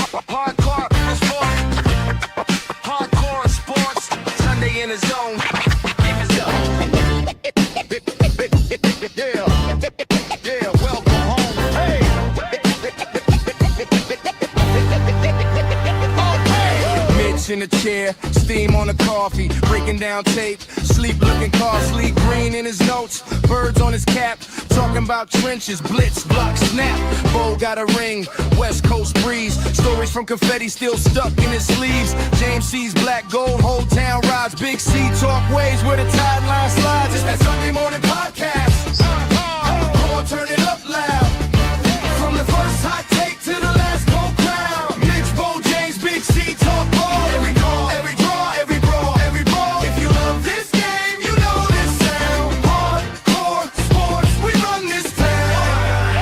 Hardcore sports. Sunday in the zone. Yeah, welcome home. Hey. Mitch in the chair, steam on the coffee, breaking down tape, sleep looking car, sleep green in his notes, birds on his cap, talking about trenches, blitz, block, snap. Bo got a ring, West Coast breeze, stories from confetti still stuck in his sleeves. James C's black gold, whole town rides, Big C talk waves where the tide line slides. It's that Sunday morning podcast. Come on, turn it up loud. From the first hot take to the last cold crown. Mitch, Bo, James, Big C talk ball. Every call, every draw, every brawl, every ball. If you love this game, you know this sound. Hardcore sports, we run this town.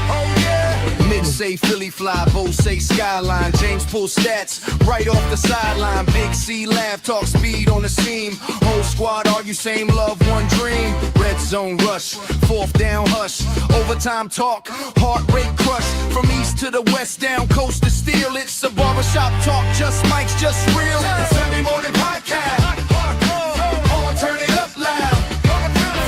Oh yeah. Mitch say Philly fly, Bo say skyline. James pull stats right off the sideline. Big C laugh, talk speed on the seam. Whole squad argue same love, one dream. Red zone rush, fourth down hush. Overtime talk, heart rate crush. From east to the west, down coast to steel. It's a barbershop talk, just mics, just real. Sunday morning podcast. Oh, turn it up loud.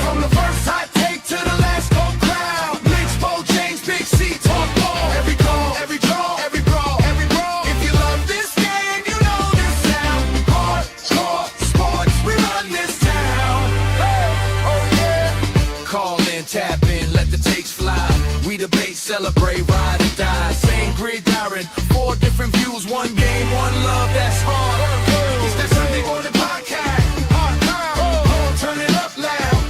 From the first hot take to the last cold crowd. Mitch, Bo, James, Big C talk ball. Every call, every draw, every brawl, every brawl. If you love this game, you know this sound. Hardcore sports, we run this town. Oh yeah. Call in, tap in, let the takes fly. We debate, celebrate, ride or die. Same gridiron, 4 different views, one game, one love, that's hard. It's that Sunday morning podcast. Oh, turn it up loud.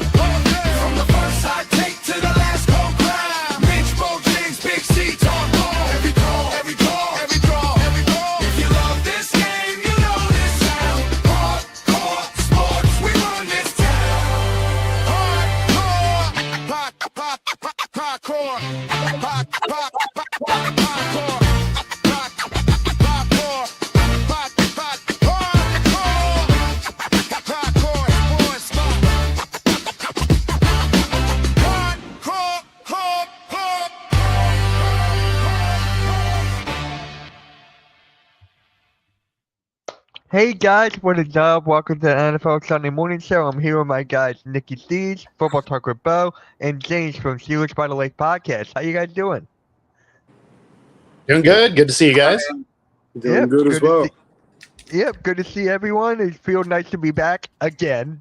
From the first hot take to the last cold crowd. Mitch, Bo, James, Big C talk ball. Every call, every call, every draw, every ball. If you love this game, you know this sound. Hardcore sports, we run this town. Hardcore. Hey guys, what is up? Welcome to the NFL Sunday Morning Show. I'm here with my guys Nicky Steeds, Football Talk with Bo, and James from Steelers by the Lake Podcast. How you guys doing? Doing good. Good to see you guys. Doing good as well. Yep, good to see everyone. It feels nice to be back again.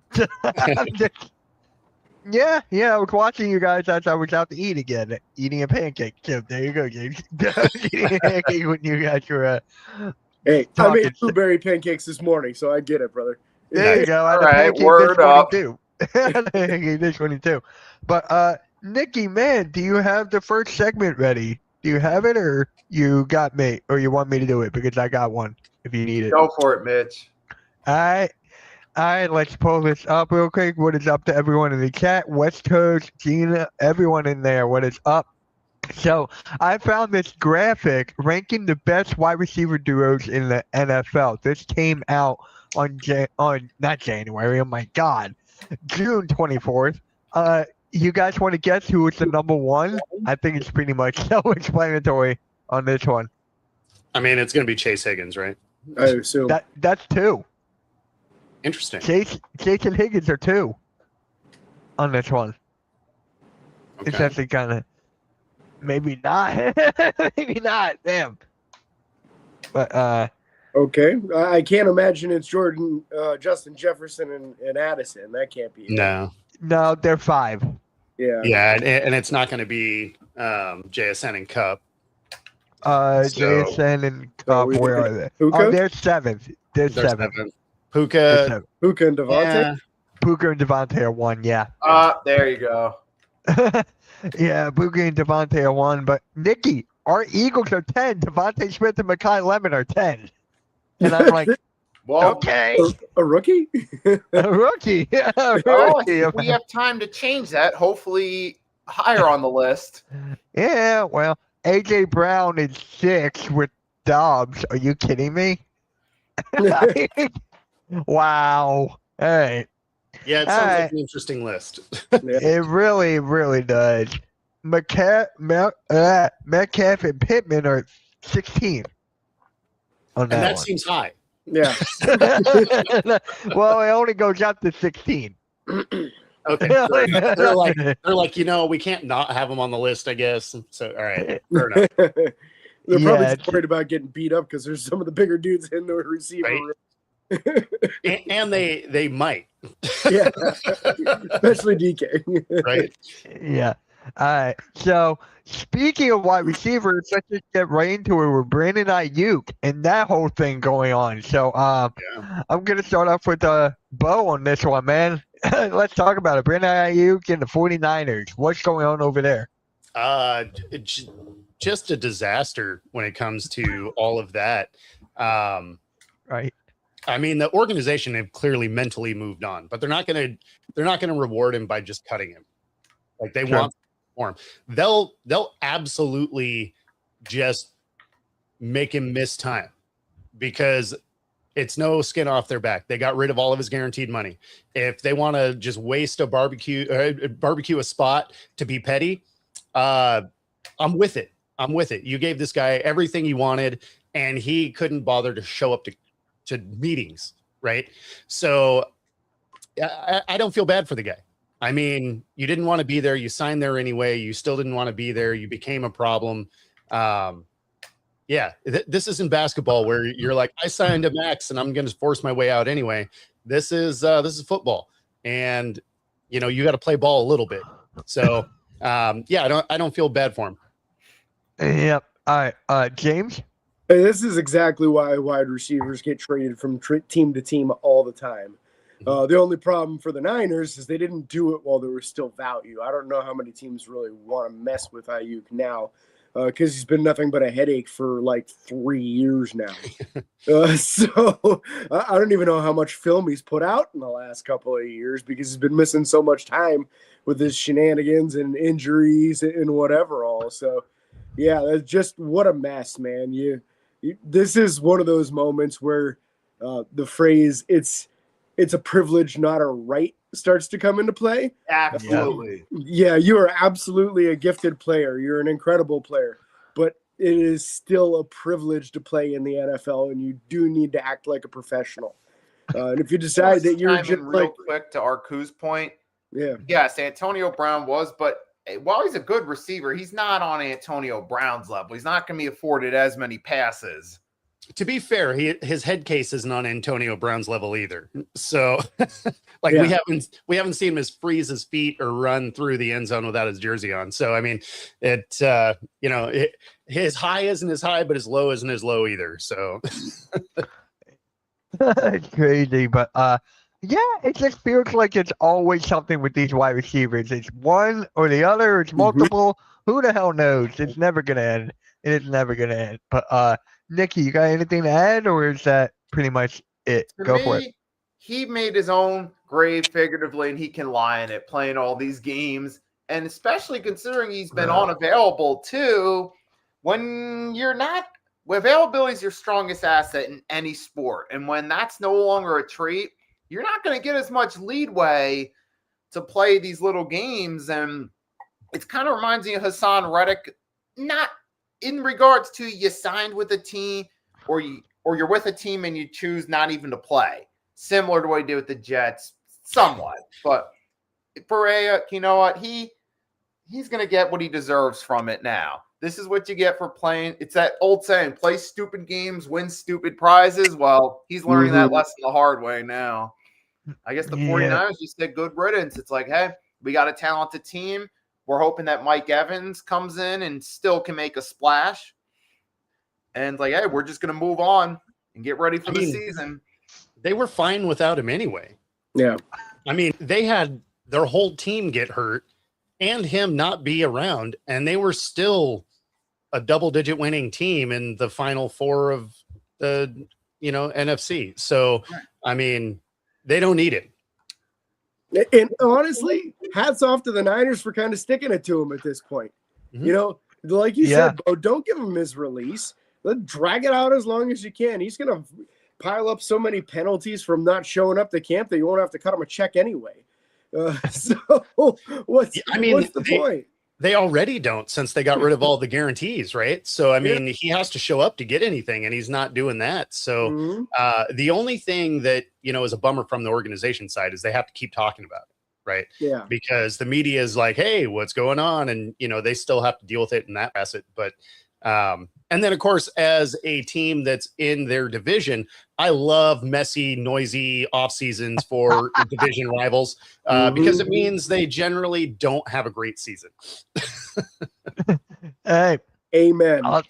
Yeah, I was watching you guys as I was out to eat again, eating a pancake. So there you go, James. Eating a pancake when you guys were Hey, I talking. made blueberry pancakes this morning, so I get it, brother. There you go. I had a All right, pancake word this morning up. too. Pancake this morning too. But Nikki, man, do you have the first segment ready? Do you have it, or you got me, or you want me to do it? Because I got one. If you need it. Go for it, Mitch. All right. Let's pull this up real quick. What is up to everyone in the chat? West Coast, Gina, everyone in there. What is up? So I found this graphic ranking the best wide receiver duos in the NFL. This came out on not January. Oh my God, June 24th. You guys want to guess who was the number one? I think it's pretty much self-explanatory on this one. I mean, it's going to be Chase Higgins, right? I assume. That's 2. Interesting. Chase and Higgins are 2 on this one. Okay. It's actually kind of maybe not. Maybe not. Damn. But Okay. I can't imagine it's Jordan, Justin Jefferson, and Addison. That can't be it. No, they're 5. Yeah. Yeah, and it's not going to be JSN and Cup. JSN and Cup, where are they? Puka? Oh, they're 7th. They're 7th. Puka. Puka and Devontae? Yeah. Puka and Devontae are 1, yeah. There you go. Yeah, Puka and Devontae are 1. But, Nikki, our Eagles are 10. Devontae Smith and Mekhi Lemon are 10. And I'm like, Well, okay. A rookie? A rookie. Yeah, a well, rookie. we have time to change that. Hopefully higher on the list. Yeah, well, A.J. Brown is 6 with Dobbs. Are you kidding me? Wow. All right. Yeah, it sounds like an interesting list. It really, really does. Metcalf and Pittman are 16. on And that that one. seems high. Yeah. Well, it only goes up to 16. Okay. They're like, we can't not have him on the list, I guess. So, all right. Fair enough. They're probably Yeah, just worried about getting beat up because there's some of the bigger dudes in the receiver Right. room. And they might. Yeah. Especially DK. Right. Yeah. All right. So speaking of wide receivers, let's just get right into it with Brandon Ayuk and that whole thing going on. So I'm gonna start off with Bo on this one, man. Let's talk about it. Brandon Ayuk and the 49ers. What's going on over there? Just a disaster when it comes to all of that. Right. I mean, the organization have clearly mentally moved on, but they're not gonna reward him by just cutting him. Like they want for him. They'll absolutely just make him miss time because it's no skin off their back. They got rid of all of his guaranteed money. If they want to just waste a barbecue a spot to be petty, I'm with it. You gave this guy everything he wanted, and he couldn't bother to show up to meetings, right? So I don't feel bad for the guy. I mean, you didn't want to be there. You signed there anyway. You still didn't want to be there. You became a problem. This isn't basketball where you're like, I signed a max and I'm going to force my way out anyway. This is football, and you got to play ball a little bit. So I don't feel bad for him. Yep. All right. James. And this is exactly why wide receivers get traded from team to team all the time. The only problem for the Niners is they didn't do it while there was still value. I don't know how many teams really want to mess with Ayuk now because he's been nothing but a headache for like 3 years now. So I don't even know how much film he's put out in the last couple of years because he's been missing so much time with his shenanigans and injuries and whatever all. So, yeah, that's just what a mess, man. This is one of those moments where the phrase it's a privilege, not a right, starts to come into play. Absolutely. Yeah, you are absolutely a gifted player. You're an incredible player, but it is still a privilege to play in the NFL, and you do need to act like a professional. And if you decide that you're just real quick to Arku's point, yes, Antonio Brown was, but while he's a good receiver, he's not on Antonio Brown's level. He's not going to be afforded as many passes. To be fair, his head case isn't on Antonio Brown's level either. So, we haven't seen him freeze his feet or run through the end zone without his jersey on. So, I mean, his high isn't as high, but his low isn't as low either. So, It's crazy, but it just feels like it's always something with these wide receivers. It's one or the other. It's multiple. Who the hell knows? It's never gonna end. It is never gonna end. But Nikki, you got anything to add, or is that pretty much it? Go for it. He made his own grave figuratively, and he can lie in it, playing all these games, and especially considering he's been unavailable too. When you're not, availability is your strongest asset in any sport, and when that's no longer a trait, you're not going to get as much leadway to play these little games. And it kind of reminds me of Hassan Reddick, not in regards to you signed with a team or you're with a team and you choose not even to play. Similar to what he did with the Jets, somewhat. But Perea, you know what? He's going to get what he deserves from it now. This is what you get for playing. It's that old saying, play stupid games, win stupid prizes. Well, he's learning that lesson the hard way now. I guess the 49ers just said good riddance. It's like, hey, we got a talented team. We're hoping that Mike Evans comes in and still can make a splash. And like, hey, we're just going to move on and get ready for the season. They were fine without him anyway. Yeah. I mean, they had their whole team get hurt and him not be around, and they were still a double-digit winning team in the final four of the, NFC. So, I mean, they don't need it. And honestly, hats off to the Niners for kind of sticking it to him at this point. Mm-hmm. Like you said, Bo, don't give him his release. Let drag it out as long as you can. He's going to pile up so many penalties from not showing up to camp that you won't have to cut him a check anyway. So what's the point? They already don't, since they got rid of all the guarantees, right? So, I mean, he has to show up to get anything, and he's not doing that. So, the only thing that, is a bummer from the organization side is they have to keep talking about it, right? Yeah. Because the media is like, hey, what's going on? And, they still have to deal with it in that facet. But, and then, of course, as a team that's in their division, I love messy, noisy off seasons for division rivals because it means they generally don't have a great season. Hey, Amen. I'll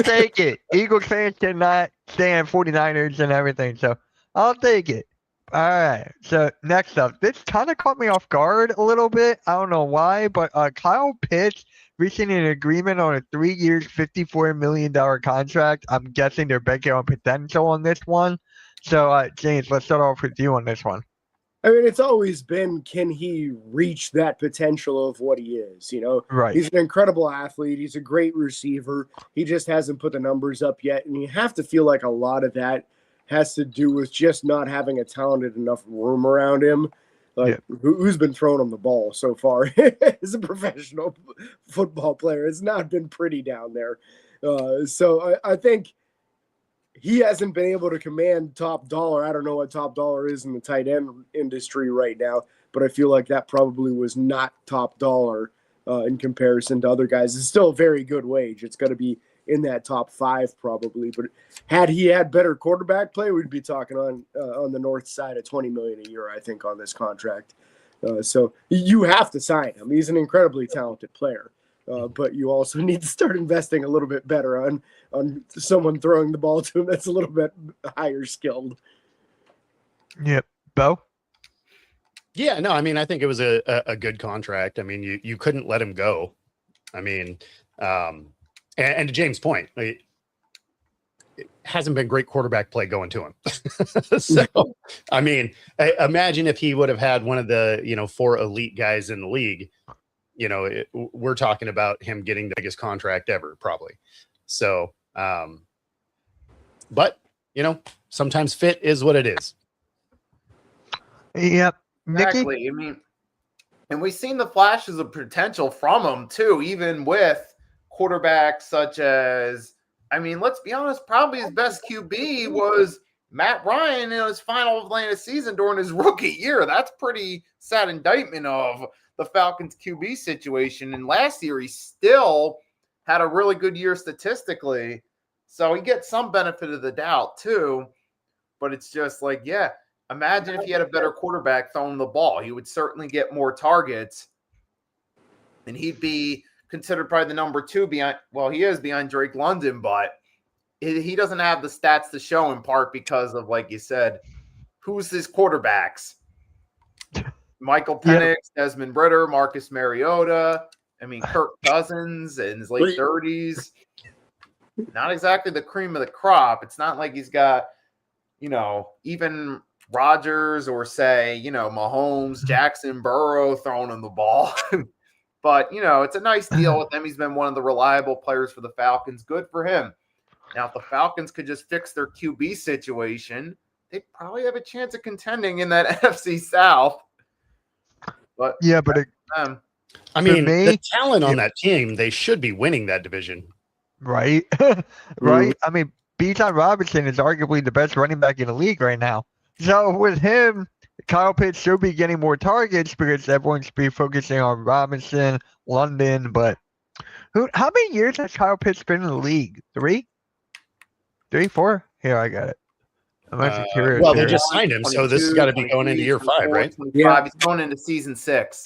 take it. Eagles fans cannot stand 49ers and everything, so I'll take it. All right. So next up, this kind of caught me off guard a little bit. I don't know why, but Kyle Pitts reaching an agreement on a 3 years, $54 million contract. I'm guessing they're banking on potential on this one. So, James, let's start off with you on this one. I mean, it's always been, can he reach that potential of what he is? Right. He's an incredible athlete. He's a great receiver. He just hasn't put the numbers up yet. And you have to feel like a lot of that has to do with just not having a talented enough room around him. Like, who's been throwing him the ball so far as a professional football player? It's not been pretty down there. So I think he hasn't been able to command top dollar. I don't know what top dollar is in the tight end industry right now, but I feel like that probably was not top dollar in comparison to other guys. It's still a very good wage. It's going to be in that top 5 probably, but had he had better quarterback play, we'd be talking on the north side of $20 million a year, I think, on this contract. So you have to sign him. He's an incredibly talented player, but you also need to start investing a little bit better on someone throwing the ball to him that's a little bit higher skilled. Yep. Bo? Yeah, no, I mean, I think it was a good contract. I mean, you couldn't let him go. I mean, and to James' point, it hasn't been great quarterback play going to him. So, I mean, imagine if he would have had one of the, 4 elite guys in the league, we're talking about him getting the biggest contract ever, probably. So, but, sometimes fit is what it is. Yep. Exactly. Nikki? I mean, and we've seen the flashes of potential from him, too, even with quarterbacks such as, I mean, let's be honest, probably his best QB was Matt Ryan in his final Atlanta season during his rookie year. That's pretty sad indictment of the Falcons QB situation. And last year, he still had a really good year statistically. So he gets some benefit of the doubt, too. But it's just like, yeah, imagine if he had a better quarterback throwing the ball. He would certainly get more targets. And he'd be considered probably the number 2 behind, well, he is behind Drake London, but he doesn't have the stats to show in part because of, like you said, who's his quarterbacks? Michael Penix, Desmond Ridder, Marcus Mariota. I mean, Kirk Cousins in his late 30s. Not exactly the cream of the crop. It's not like he's got, even Rodgers or say, Mahomes, Jackson, Burrow throwing him the ball. But, it's a nice deal with him. He's been one of the reliable players for the Falcons. Good for him. Now, if the Falcons could just fix their QB situation, they'd probably have a chance of contending in that NFC South. But yeah, but I mean, the talent on that team, they should be winning that division. Right. Right. I mean, Bijan Robinson is arguably the best running back in the league right now. So with him, Kyle Pitts should be getting more targets because everyone's be focusing on Robinson, London, but how many years has Kyle Pitts been in the league? 3? 3, 4? Here, I got it. I'm actually curious. Well, they just signed him, so this has got to be going into year 5, right? Yeah, he's going into season 6.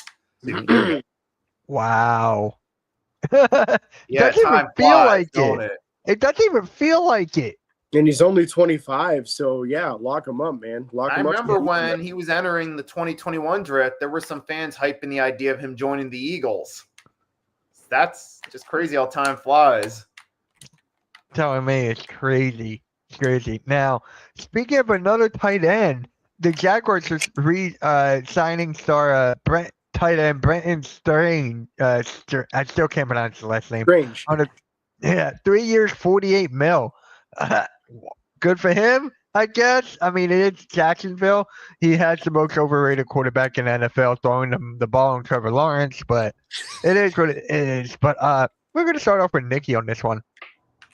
Wow. Yeah, doesn't even feel like it. It doesn't even feel like it. And he's only 25, so yeah, lock him up, man. I remember when he was entering the 2021 draft, there were some fans hyping the idea of him joining the Eagles. That's just crazy how time flies. Telling me it's crazy. It's crazy. Now, speaking of another tight end, the Jaguars just signing star tight end Brenton Strange. I still can't pronounce his last name. Strange. 3 years, $48 million. Good for him. I guess. I mean, it is Jacksonville. He has the most overrated quarterback in the NFL, throwing the ball on Trevor Lawrence. But it is what it is. But we're gonna start off with Nikki on this one.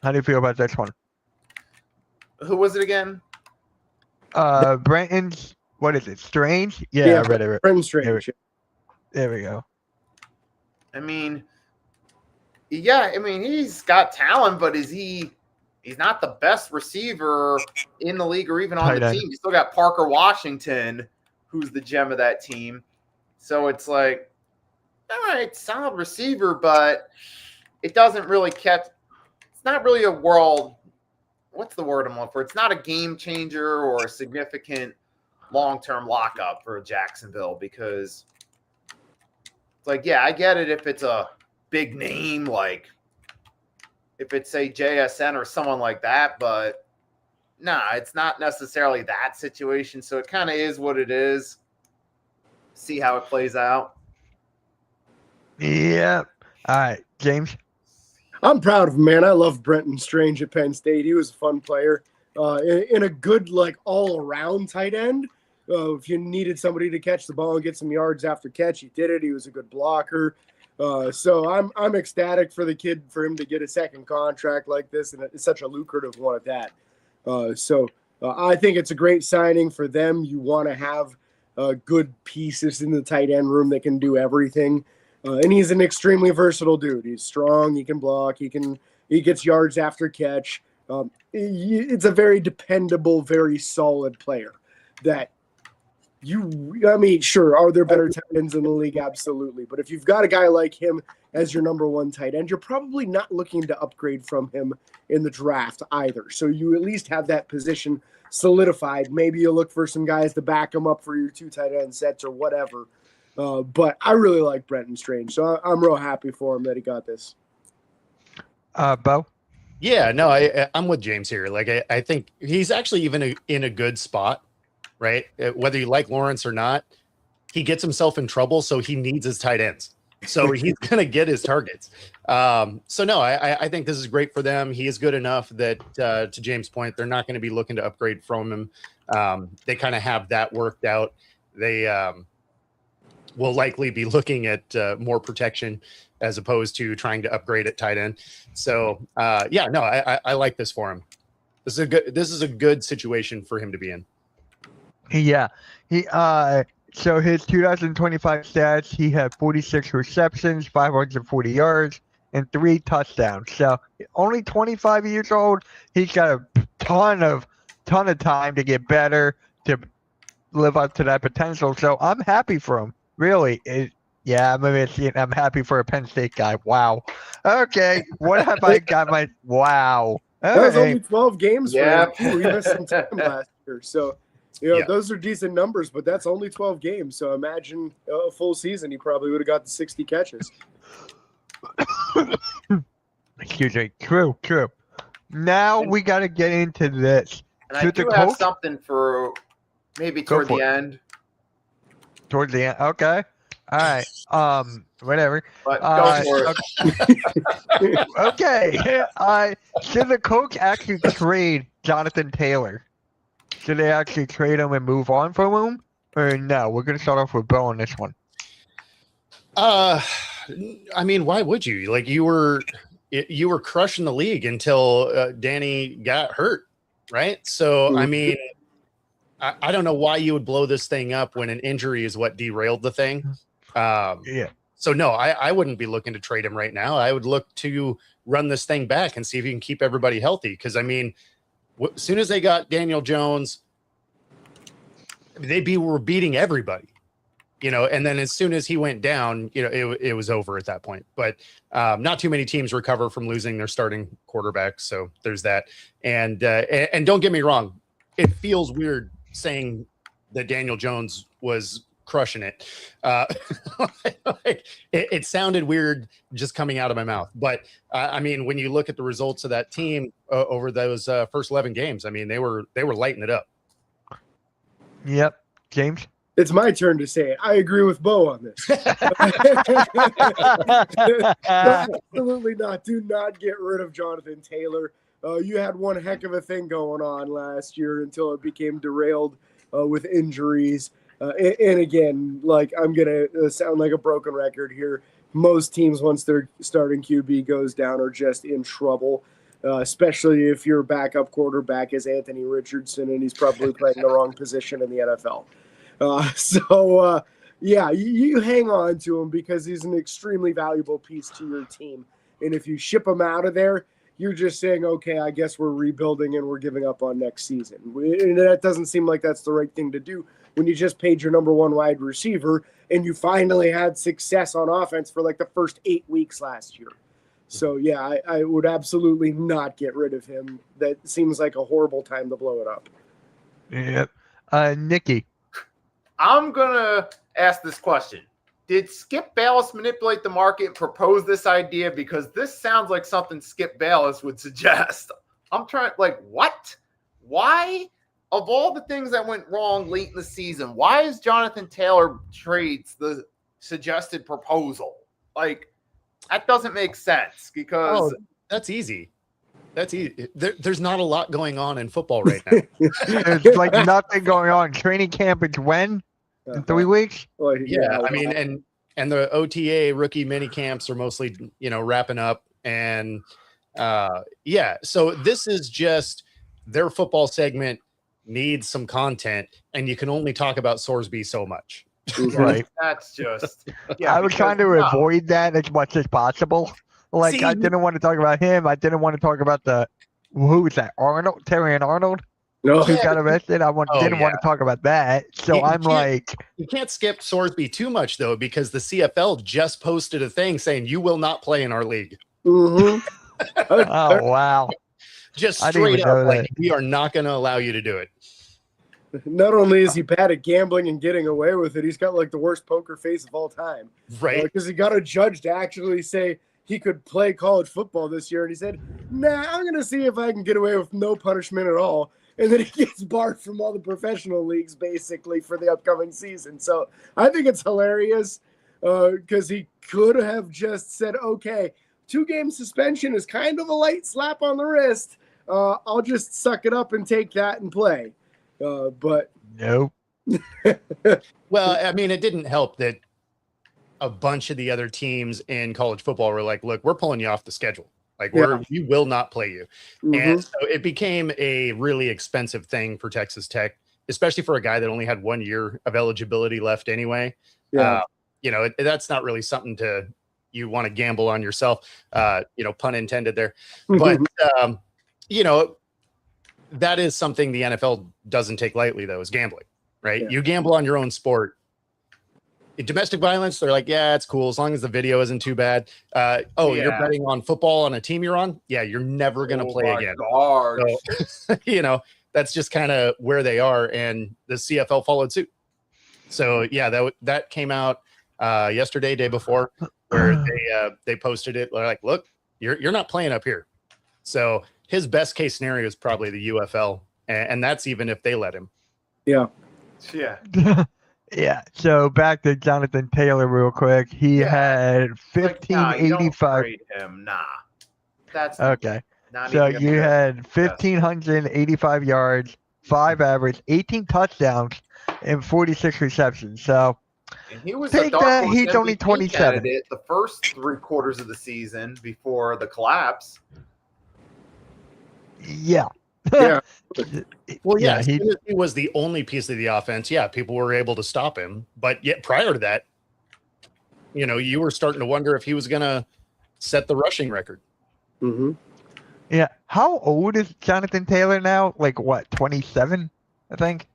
How do you feel about this one? Who was it again? Brenton's. What is it? Strange? Yeah, I read it. Brenton Strange. There we go. I mean, yeah, I mean, he's got talent, but he's not the best receiver in the league or even on the team. You still got Parker Washington, who's the gem of that team. So it's like, all right, solid receiver, but it doesn't really catch. It's not really a world. What's the word I'm looking for? It's not a game changer or a significant long-term lockup for Jacksonville because it's like, yeah, I get it if it's a big name, like if it's, say, JSN or someone like that, but nah, it's not necessarily that situation. So it kind of is what it is. See how it plays out. Yeah. All right, James. I'm proud of him, man. I love Brenton Strange at Penn State. He was a fun player. In a good, like, all-around tight end. If you needed somebody to catch the ball and get some yards after catch, he did it. He was a good blocker. So I'm ecstatic for the kid, for him to get a second contract like this, and it's such a lucrative one at that. I think it's a great signing for them. You want to have good pieces in the tight end room that can do everything. And he's an extremely versatile dude. He's strong. He can block. He gets yards after catch. It's a very dependable, very solid player that sure, are there better tight ends in the league? Absolutely. But if you've got a guy like him as your number one tight end, you're probably not looking to upgrade from him in the draft either. So you at least have that position solidified. Maybe you look for some guys to back him up for your two tight end sets or whatever. But I really like Brenton Strange, so I'm real happy for him that he got this. Bo? Yeah, no, I'm with James here. Like, I think he's actually even in a good spot, right? Whether you like Lawrence or not, he gets himself in trouble, so he needs his tight ends. So he's going to get his targets. So, no, I think this is great for them. He is good enough that, to James' point, they're not going to be looking to upgrade from him. They kind of have that worked out. They will likely be looking at more protection as opposed to trying to upgrade at tight end. So, yeah, no, I like this for him. This is a good situation for him to be in. Yeah. So his 2025 stats, he had 46 receptions, 540 yards, and 3 touchdowns. So only 25 years old. He's got a ton of time to get better, to live up to that potential. So I'm happy for him. Really. I'm happy for a Penn State guy. Wow. Okay. What have I got wow. That was only 12 games Yeah. for him. We missed some time last year. So, those are decent numbers, but that's only 12 games. So imagine a full season, he probably would have got the 60 catches. Excuse me. True. Now we got to get into this. And I do have something for maybe toward the end. Towards the end. Okay. All right. Whatever. But go for it. Okay. Should the Colts actually trade Jonathan Taylor? Should they actually trade him and move on from him? Or no? We're going to start off with Bill on this one. I mean, why would you? Like, you were crushing the league until Danny got hurt, right? So, I mean, I don't know why you would blow this thing up when an injury is what derailed the thing. Yeah. So, no, I wouldn't be looking to trade him right now. I would look to run this thing back and see if you can keep everybody healthy. Because, I mean, as soon as they got Daniel Jones, they were beating everybody. And then as soon as he went down, it was over at that point. But not too many teams recover from losing their starting quarterback. So there's that. And don't get me wrong, it feels weird saying that Daniel Jones was crushing it. It sounded weird just coming out of my mouth. But I mean, when you look at the results of that team over those first 11 games, I mean, they were lighting it up. Yep. James? It's my turn to say it. I agree with Bo on this. Absolutely not. Do not get rid of Jonathan Taylor. You had one heck of a thing going on last year until it became derailed with injuries. And again, like I'm going to sound like a broken record here. Most teams, once their starting QB goes down, are just in trouble, especially if your backup quarterback is Anthony Richardson and he's probably playing the wrong position in the NFL. Yeah, you hang on to him because he's an extremely valuable piece to your team. And if you ship him out of there, you're just saying, okay, I guess we're rebuilding and we're giving up on next season. And that doesn't seem like that's the right thing to do when you just paid your number one wide receiver and you finally had success on offense for like the first 8 weeks last year. So, yeah, I would absolutely not get rid of him. That seems like a horrible time to blow it up. Yep. Nikki. I'm going to ask this question. Did Skip Bayless manipulate the market and propose this idea? Because this sounds like something Skip Bayless would suggest. I'm trying, like, what? Why? Of all the things that went wrong late in the season, why is Jonathan Taylor trades the suggested proposal? Like, that doesn't make sense because that's easy. That's easy. There's not a lot going on in football right now. There's like nothing going on. Training camp is when? In 3 weeks? Well, Yeah, I mean, and the OTA rookie mini camps are mostly, wrapping up. And so this is just their football segment needs some content, and you can only talk about Sorsby so much. Right. that's just I was trying to avoid that as much as possible. Like, See, I didn't want to talk about him. I didn't want to talk about who was that? Arnold? Terry and Arnold? No. Who got arrested? I didn't want to talk about that. So I'm like, you can't skip Sorsby too much, though, because the CFL just posted a thing saying you will not play in our league. Mm-hmm. oh, wow. Just I didn't straight even up, know like, that. we are not going to allow you to do it. Not only is he bad at gambling and getting away with it, he's got like the worst poker face of all time. Right. Because he got a judge to actually say he could play college football this year. And he said, nah, I'm going to see if I can get away with no punishment at all. And then he gets barred from all the professional leagues basically for the upcoming season. So I think it's hilarious because he could have just said, okay, 2-game suspension is kind of a light slap on the wrist. I'll just suck it up and take that and play. But nope. Well, I mean, it didn't help that a bunch of the other teams in college football were like, look, we're pulling you off the schedule. Like, we will not play you. Mm-hmm. And so it became a really expensive thing for Texas Tech, especially for a guy that only had 1 year of eligibility left anyway. Yeah. That's not really something you want to gamble on yourself, pun intended there. But, that is something the NFL doesn't take lightly, though, is gambling, right? Yeah. You gamble on your own sport. In domestic violence, they're like, yeah, it's cool as long as the video isn't too bad. You're betting on football on a team you're on? Yeah, you're never going to play again. So, that's just kind of where they are, and the CFL followed suit. So, yeah, that came out yesterday, day before, where they posted it. They're like, look, you're not playing up here. So his best case scenario is probably the UFL, and that's even if they let him. Yeah. Yeah. Yeah. So back to Jonathan Taylor real quick. He had 1,585. Nah. That's Okay. not So even you had 1,585 yards, 5 average, 18 touchdowns, and 46 receptions. So and he was take a dark that. horse He's only MVP 27. candidate the first 3 quarters of the season before the collapse. Yeah. Yeah. Well, yeah, he was the only piece of the offense. Yeah, people were able to stop him. But yet prior to that, you were starting to wonder if he was going to set the rushing record. Mm-hmm. Yeah. How old is Jonathan Taylor now? Like what, 27, I think?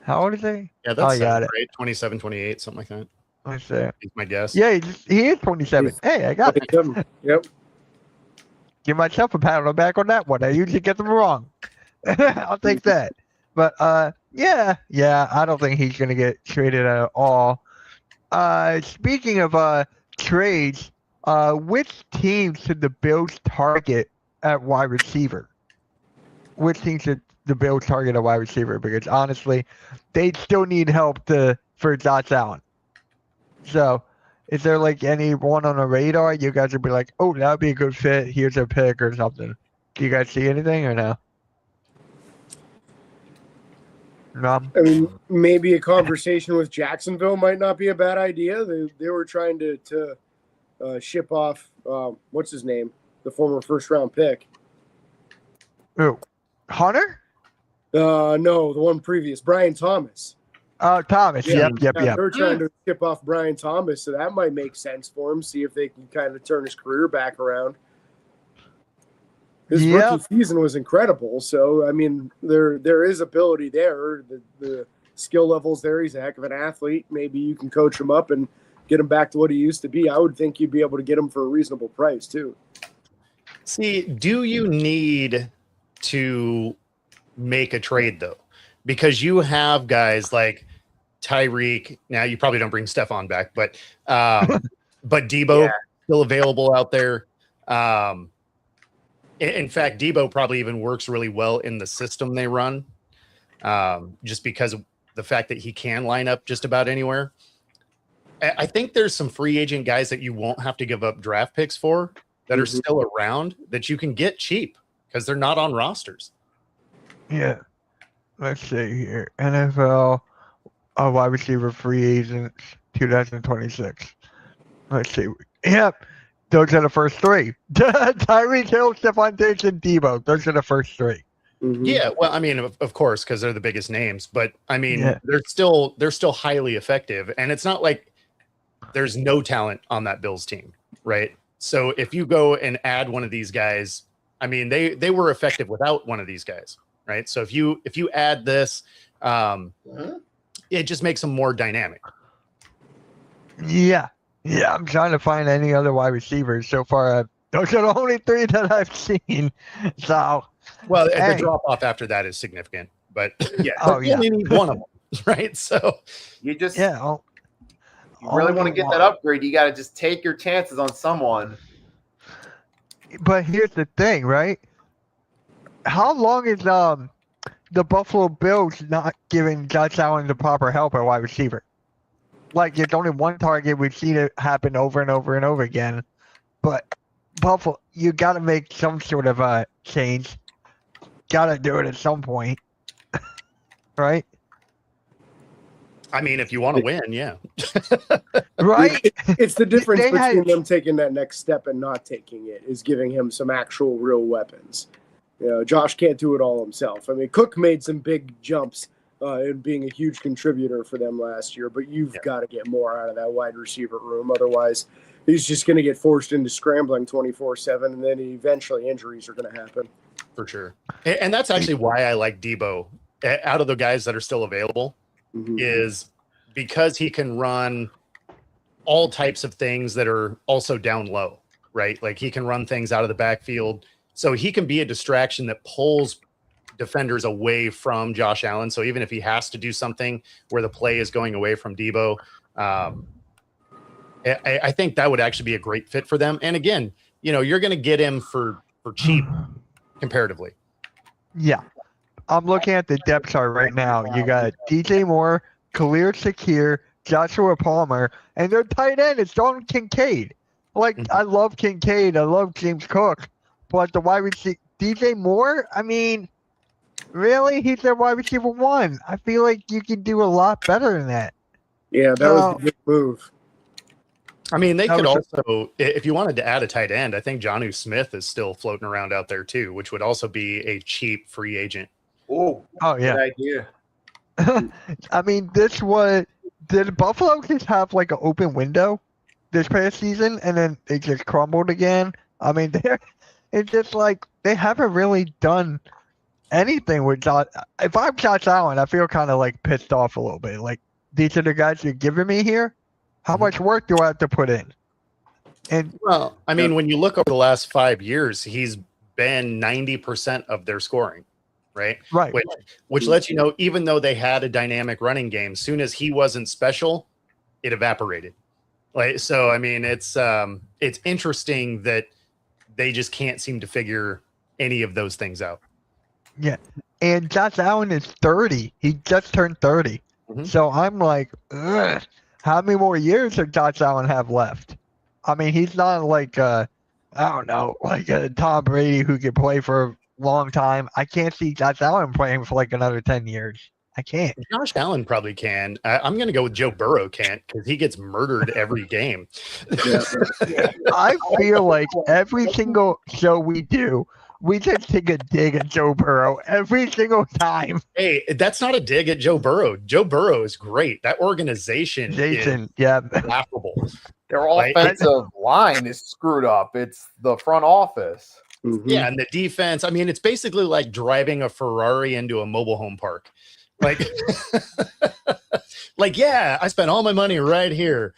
How old is he? Yeah, that's got it. right. 27, 28, something like that. Let's see. Is my guess. Yeah, he is 27. Hey, I got it. Yep. Give myself a pat on the back on that one. I usually get them wrong. I'll take that. But yeah, I don't think he's gonna get traded at all. Speaking of trades, which team should the Bills target at wide receiver? Which team should the Bills target a wide receiver because honestly, they still need help for Josh Allen. So, is there like anyone on the radar you guys would be like, oh, that would be a good fit. Here's a pick or something. Do you guys see anything or no? No. I mean, maybe a conversation with Jacksonville might not be a bad idea. They were trying to ship off what's his name, the former first-round pick. Who? Hunter? No, the one previous, Brian Thomas. Oh, Thomas. Yeah. Yep. They're trying to ship off Brian Thomas, so that might make sense for him. See if they can kind of turn his career back around. His rookie season was incredible. So I mean, there is ability there. The skill level's there. He's a heck of an athlete. Maybe you can coach him up and get him back to what he used to be. I would think you'd be able to get him for a reasonable price too. See, do you need to make a trade though? Because you have guys like Tyreek. Now you probably don't bring Stephon back, but Debo still available out there. In fact, Debo probably even works really well in the system they run, just because of the fact that he can line up just about anywhere. I think there's some free agent guys that you won't have to give up draft picks for that are still around that you can get cheap because they're not on rosters. Yeah. Let's see here. NFL wide receiver free agents 2026. Let's see. Yep. Those are the first three. Tyreek Hill, Stephon Diggs, and Debo. Those are the first three. Yeah, well, I mean, of course, because they're the biggest names, but I mean, they're still highly effective, and it's not like there's no talent on that Bills team, right? So if you go and add one of these guys, I mean, they were effective without one of these guys, right? So if you add this, it just makes them more dynamic. Yeah, I'm trying to find any other wide receivers so far. Those are the only three that I've seen. So, well, the drop off after that is significant, but yeah, you only need one of them, right? So you just you really want to get that upgrade. You got to just take your chances on someone. But here's the thing, right? How long is the Buffalo Bills not giving Josh Allen the proper help at wide receiver? Like, there's only one target. We've seen it happen over and over and over again. But Buffalo, you got to make some sort of change. Got to do it at some point, right? I mean, if you want to win, yeah. Right? It's the difference between them taking that next step and not taking it is giving him some actual real weapons. You know, Josh can't do it all himself. I mean, Cook made some big jumps in being a huge contributor for them last year, but you've got to get more out of that wide receiver room. Otherwise, he's just going to get forced into scrambling 24/7, and then eventually injuries are going to happen. For sure. And that's actually why I like Debo out of the guys that are still available. Is because he can run all types of things that are also down low, right? Like he can run things out of the backfield. So he can be a distraction that pulls defenders away from Josh Allen. So even if he has to do something where the play is going away from Debo, I think that would actually be a great fit for them. And again, you know, you're going to get him for cheap comparatively. Yeah. I'm looking at the depth chart right now. You got DJ Moore, Khalil Shakir, Joshua Palmer, and their tight end is Dalton Kincaid. Like, I love Kincaid. I love James Cook. But the wide receiver, DJ Moore, I mean, really? He's their wide receiver one. I feel like you can do a lot better than that. Yeah, that was a good move. I mean, they could also, if you wanted to add a tight end, I think Jonnu Smith is still floating around out there too, which would also be a cheap free agent. Oh yeah. Good idea. I mean, did Buffalo just have like an open window this past season and then it just crumbled again? I mean, it's just like they haven't really done anything with Josh. If I'm Josh Allen, I feel kind of like pissed off a little bit. Like, these are the guys you're giving me here. How much work do I have to put in? And well, I mean, when you look over the last 5 years, he's been 90% of their scoring. Right. Which lets you know, even though they had a dynamic running game, soon as he wasn't special, it evaporated. Like, so, I mean, it's interesting that they just can't seem to figure any of those things out. Yeah. and Josh Allen is 30. He just turned 30. Mhm. So I'm like, ugh, how many more years does Josh Allen have left? I mean, he's not like I don't know, like Tom Brady who could play for a long time. I can't see Josh Allen playing for like another 10 years. I can't. Josh Allen probably can. I'm going to go with Joe Burrow can't because he gets murdered every game. I feel like every single show we do, we just take a dig at Joe Burrow every single time. Hey, that's not a dig at Joe Burrow. Joe Burrow is great. That organization Jason, yeah. is laughable. Their Right. offensive line is screwed up. It's the front office. Mhm. Yeah, and the defense. I mean, it's basically like driving a Ferrari into a mobile home park. Like, like, yeah, I spent all my money right here.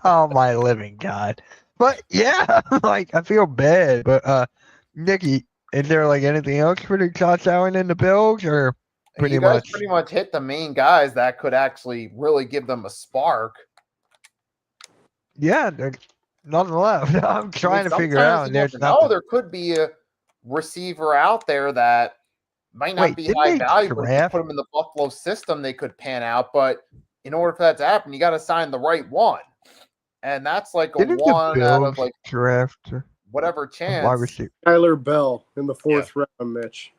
Oh my living God. But yeah, like I feel bad. But Nikki, is there like anything else for the Josh Allen and the Bills or pretty You guys much? pretty much hit the main guys that could actually really give them a spark. Yeah, there's nothing left. I'm trying to figure sometimes out. you There's never know. nothing. There could be a receiver out there that might not Wait, be didn't high they value, but if you draft- put them in the Buffalo system, they could pan out. But in order for that to happen, you got to sign the right one, and that's like a Didn't the one out Bills of like draft whatever a wide chance. receiver? Tyler Bell in the fourth round, Mitch.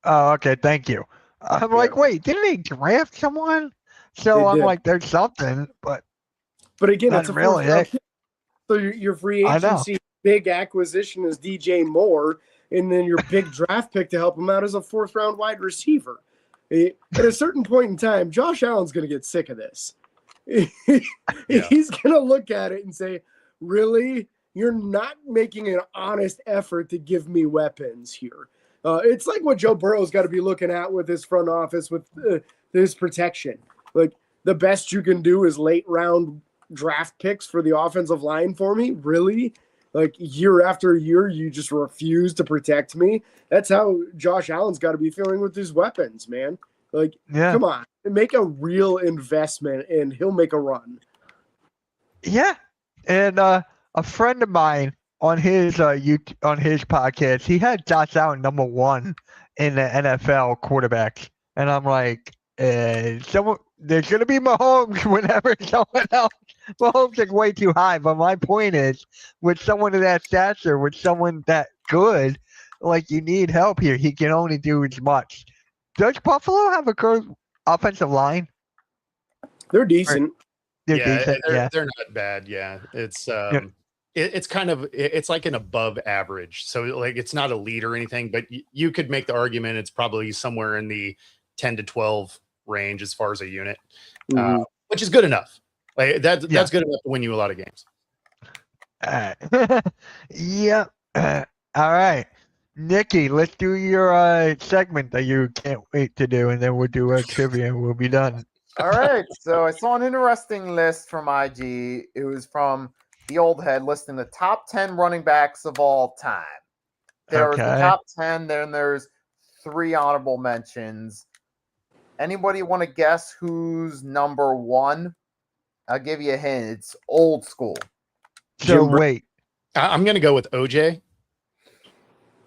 Oh, okay, thank you. I'm like, Yeah. wait, didn't they draft someone? So They I'm did. like, there's something, but But again, Not it's a really, fourth round pick. So your free I know. agency big acquisition is DJ Moore, and then your big draft pick to help him out is a fourth round wide receiver. At a certain point in time, Josh Allen's going to get sick of this. He's going to look at it and say, really? You're not making an honest effort to give me weapons here. It's like what Joe Burrow's got to be looking at with his front office, with his protection. Like, the best you can do is late round draft picks for the offensive line for me? Really? Like, year after year, you just refuse to protect me? That's how Josh Allen's got to be feeling with his weapons, man. Like, yeah, come on. Make a real investment, and he'll make a run. yeah. And a friend of mine on his podcast, he had Josh Allen number 1 in the NFL quarterbacks, and I'm like, there's gonna be Mahomes whenever someone else. Mahomes is way too high, but my point is, with someone of that stature, with someone that good, like you need help here. He can only do as much. Does Buffalo have a good offensive line? They're decent. They're Yeah, decent. Yeah. they're not bad. Yeah, it's Yeah. it's kind of it's like an above average. So like it's not elite or anything, but you could make the argument it's probably somewhere in the 10 to 12 range as far as a unit, Mhm. which is good enough. Like that's Yeah. good enough to win you a lot of games. Yeah. All right. Nikki, let's do your segment that you can't wait to do, and then we'll do a trivia and we'll be done. All right. So I saw an interesting list from IG. It was from the old head listing the top 10 running backs of all time. There was the Okay. top 10, then there's 3 honorable mentions. Anybody want to guess who's number 1? I'll give you a hint. It's old school. So Jim Brown. wait. I'm gonna go with OJ.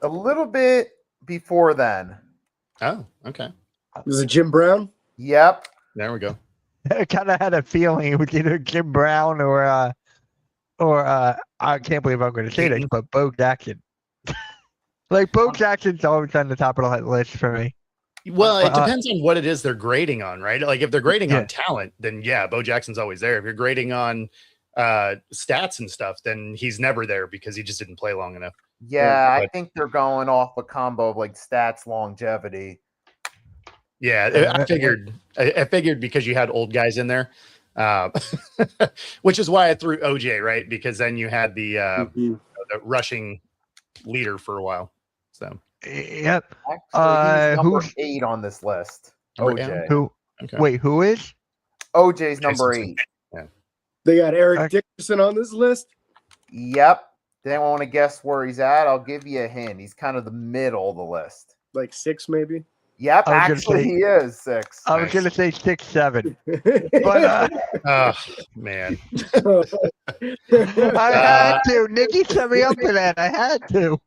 A little bit before then. Oh, okay. Is it Jim Brown? Yep. There we go. I kind of had a feeling it was either Jim Brown or I can't believe I'm going to say this, but Bo Jackson. Like Bo Jackson's always on the top of the list for me. Well, it Uh, depends on what it is they're grading on, right? Like if they're grading Yeah. on talent, then yeah, Bo Jackson's always there. If you're grading on stats and stuff, then he's never there because he just didn't play long enough. Yeah, I but- think they're going off a combo of like stats, longevity. Yeah, I figured. I figured because you had old guys in there, which is why I threw OJ right because then you had the Mhm. rushing leader for a while. So Yep. Actually, he's number who's- 8 on this list. Number OJ. eight? Who? okay. Wait, who is? OJ's number Jason's- 8. They got Eric Okay. Dickerson on this list. Yep. They want to guess where he's at. I'll give you a hint. He's kind of the middle of the list. Like 6, maybe. Yep, I was gonna actually say- he is 6. I was Nice. going to say 6'7", but Oh man, I had to. Nikki set me up for that. I had to.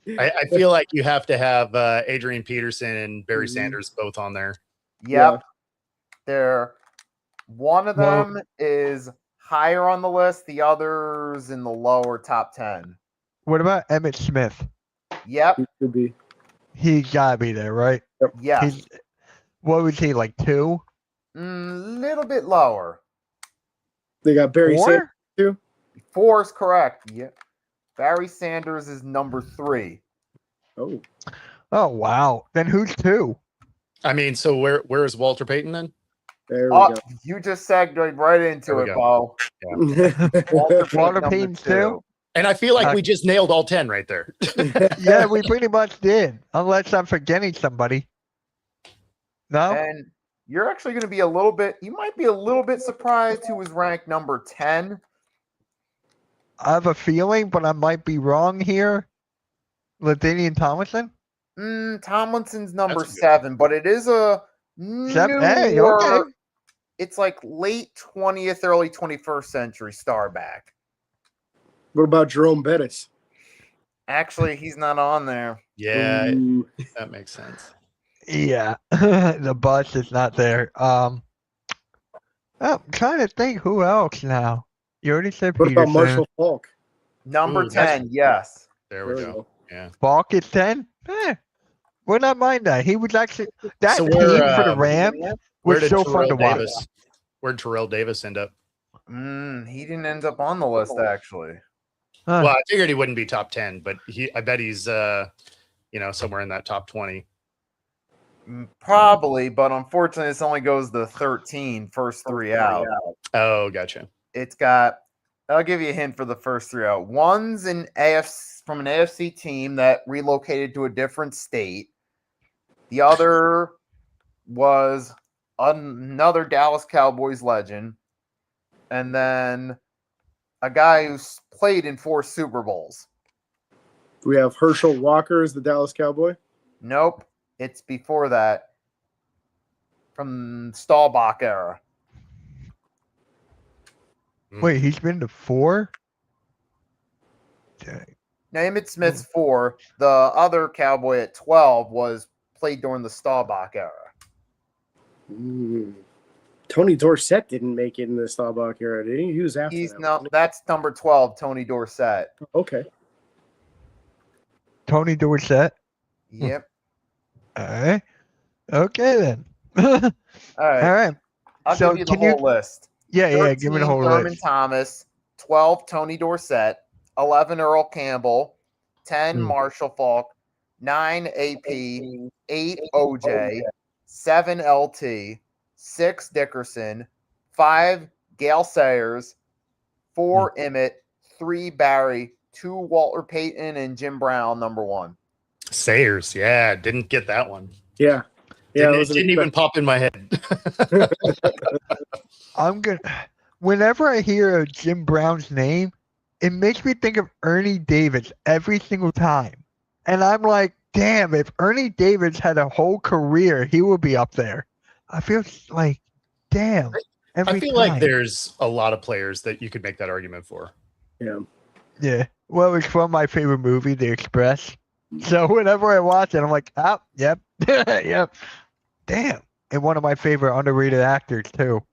I feel like you have to have Adrian Peterson and Barry Mhm. Sanders both on there. Yep. One of them is higher on the list, the other's in the lower top 10. What about Emmitt Smith? Yep. He could be. He's gotta be there, right? Yes. What was he, like 2? Little bit lower. They got Barry 4? Sanders too. 4 is correct. Yep. Barry Sanders is number 3. Oh, Oh wow. Then who's 2? I mean, so where is Walter Payton then? there we Oh, go. you just segued right into There we it, go. Bo. Walter number Payton's 2? And I feel like we just nailed all 10 right there. Yeah, we pretty much did. Unless I'm forgetting somebody. No? And you're actually going to be you might be a little bit surprised who was ranked number 10. I have a feeling, but I might be wrong here. LaDainian Tomlinson? Tomlinson's number That's good. 7, but it is a Hey, newer, okay. it's like late 20th, early 21st century star back. What about Jerome Bettis? Actually, he's not on there. Yeah, Ooh. that makes sense. Yeah. The bus is not there. I'm trying to think who else now. You already said What about Peterson. Marshall Falk? Number Ooh, that's- 10, yes. There we go. Yeah. Falk is 10? Would not mind that. He was actually that So team where, for the Rams Where was did so fun to Terrell watch. Davis? Where'd Terrell Davis end up? He didn't end up on the list, actually. Huh. Well, I figured he wouldn't be top 10, but I bet he's somewhere in that top 20. Probably, but unfortunately, this only goes to 13, first 3 out. Oh, gotcha. I'll give you a hint for the first 3 out. One's from an AFC team that relocated to a different state. The other was another Dallas Cowboys legend. And then a guy who's played in 4 Super Bowls. We have Herschel Walker as the Dallas Cowboy. Nope. It's before that. From Staubach era. Wait, he's been to 4? Dang. Now, Emmitt Smith's 4. The other Cowboy at 12 played during the Staubach era. Tony Dorsett didn't make it in the Staubach era, did he? He was after that. That's number 12, Tony Dorsett. Okay. Tony Dorsett? Yep. All right. Okay then. All right. All right. I'll So give you the can whole list. Yeah, give me the 13, whole Thurman list. Thomas, 12, Tony Dorsett, 11, Earl Campbell, 10, Marshall Falk, 9, AP, 8, OJ, 7, LT, 6, Dickerson, 5, Gale Sayers, 4, Emmett, 3, Barry, 2, Walter Payton, and Jim Brown, number 1. Sayers, yeah, didn't get that one. Yeah. It didn't even pop in my head. Whenever I hear of Jim Brown's name, it makes me think of Ernie Davis every single time. And I'm like, damn, if Ernie Davis had a whole career, he would be up there. I feel like, damn. I feel like there's a lot of players that you could make that argument for. Yeah. Yeah. Well, it's from my favorite movie, The Express. So whenever I watch it, I'm like, oh, yep. Yep. Damn. And one of my favorite underrated actors, too.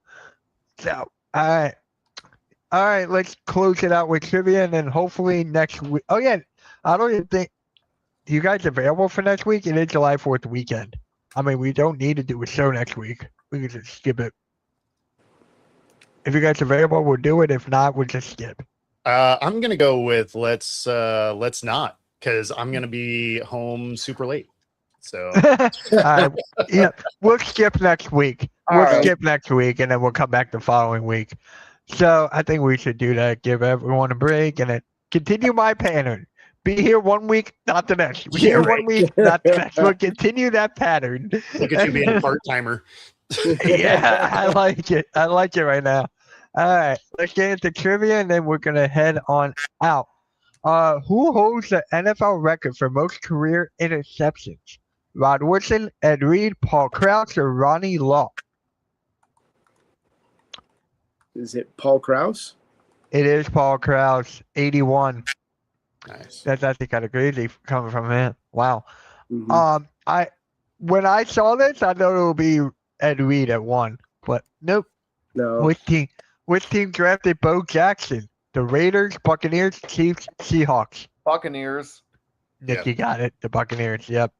So, all right, let's close it out with trivia, and then hopefully next week. Oh, yeah. I don't even think. You guys available for next week? It is July 4th weekend. I mean, we don't need to do a show next week. We can just skip it. If you guys are available, we'll do it. If not, we'll just skip. I'm gonna go with let's not, because I'm gonna be home super late. So yeah, we'll skip next week. Skip next week, and then we'll come back the following week. So I think we should do that. Give everyone a break, and then continue my pattern. Be here 1 week, not the next. Be here 1 week, not the next. We'll continue that pattern. Look at you being a part timer. Yeah, I like it. I like it right now. All right, let's get into trivia, and then we're gonna head on out. Who holds the NFL record for most career interceptions? Rod Woodson, Ed Reed, Paul Krause, or Ronnie Law? Is it Paul Krause? It is Paul Krause, 81. Nice. That's actually kind of crazy coming from him. Wow. Mhm. When I saw this, I thought it would be Ed Reed at 1, but nope. No. Which team drafted Bo Jackson? The Raiders, Buccaneers, Chiefs, Seahawks. Buccaneers. Nick, you got it. The Buccaneers. Yep.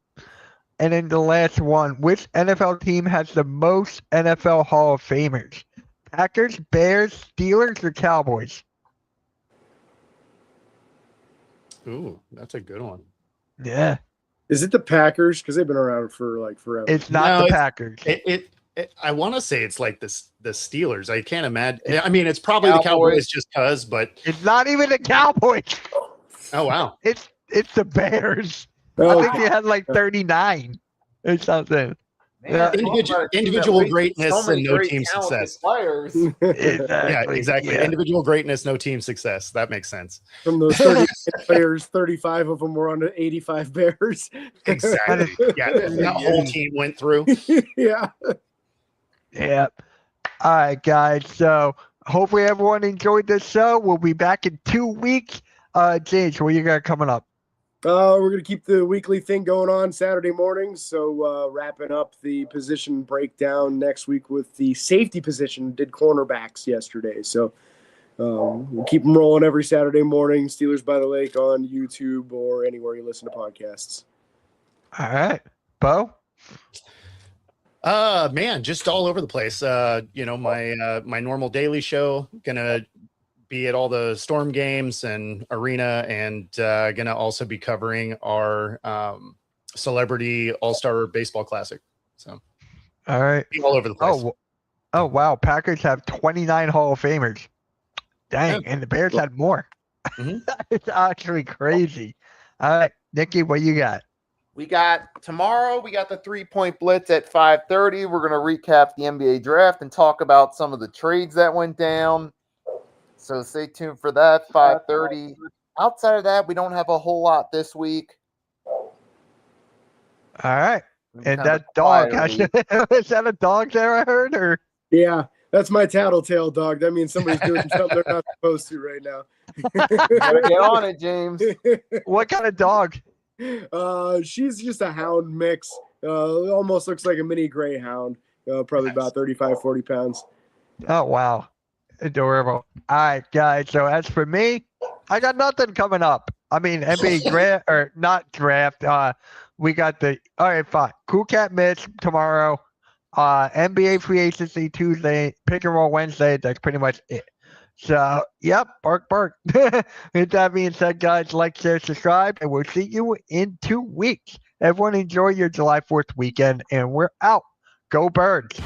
And then the last one, which NFL team has the most NFL Hall of Famers? Packers, Bears, Steelers, or Cowboys? Ooh, that's a good one. Yeah. Is it the Packers? Because they've been around for like forever. It's not No, the it's- Packers. I want to say it's like the Steelers. I can't imagine. I mean, it's probably the Cowboys just cause, but It's not even the Cowboys. oh wow, It's the Bears. I Oh, think they had like 39 or something. Man, Individual greatness and no team success. Players. Yeah, exactly. Yeah. Individual greatness, no team success. That makes sense. From those 30 players, 35 of them were on the 85 Bears. Exactly. Yeah, that whole team went through. Yeah. Yeah. All right, guys. So hopefully everyone enjoyed this show. We'll be back in 2 weeks. James, what you got coming up? We're going to keep the weekly thing going on Saturday mornings. So wrapping up the position breakdown next week with the safety position. Did cornerbacks yesterday. So we'll keep them rolling every Saturday morning. Steelers by the Lake on YouTube or anywhere you listen to podcasts. All right. Bo? Man, just all over the place. My normal daily show, gonna be at all the Storm games and arena, and gonna also be covering our celebrity all-star baseball classic. So All right. be all over the place. Oh, wow. Packers have 29 Hall of Famers. Dang. Yeah. And the Bears had more. Mhm. It's actually crazy. All right. Nikki, what you got? We got tomorrow. We got the 3-point blitz at 5:30. We're gonna recap the NBA draft and talk about some of the trades that went down. So stay tuned for that. 5:30. Outside of that, we don't have a whole lot this week. All right. And Kind of that a dog, quieter week. is that a dog there I heard? Or Yeah, that's my tattletale dog. That means somebody's doing something they're not supposed to right now. Better get on it, James. what kind of dog? She's just a hound mix. Almost looks like a mini greyhound. Probably about 35, 40 pounds. Oh, wow. Adorable. All right, guys. So as for me, I got nothing coming up. I mean, NBA draft or not draft. We got all right, fine. Cool Cat Mitch tomorrow. NBA free agency Tuesday. Pick and roll Wednesday. That's pretty much it. So, yep, bark. With that being said, guys, like, share, subscribe, and we'll see you in 2 weeks. Everyone enjoy your July 4th weekend, and we're out. Go Birds.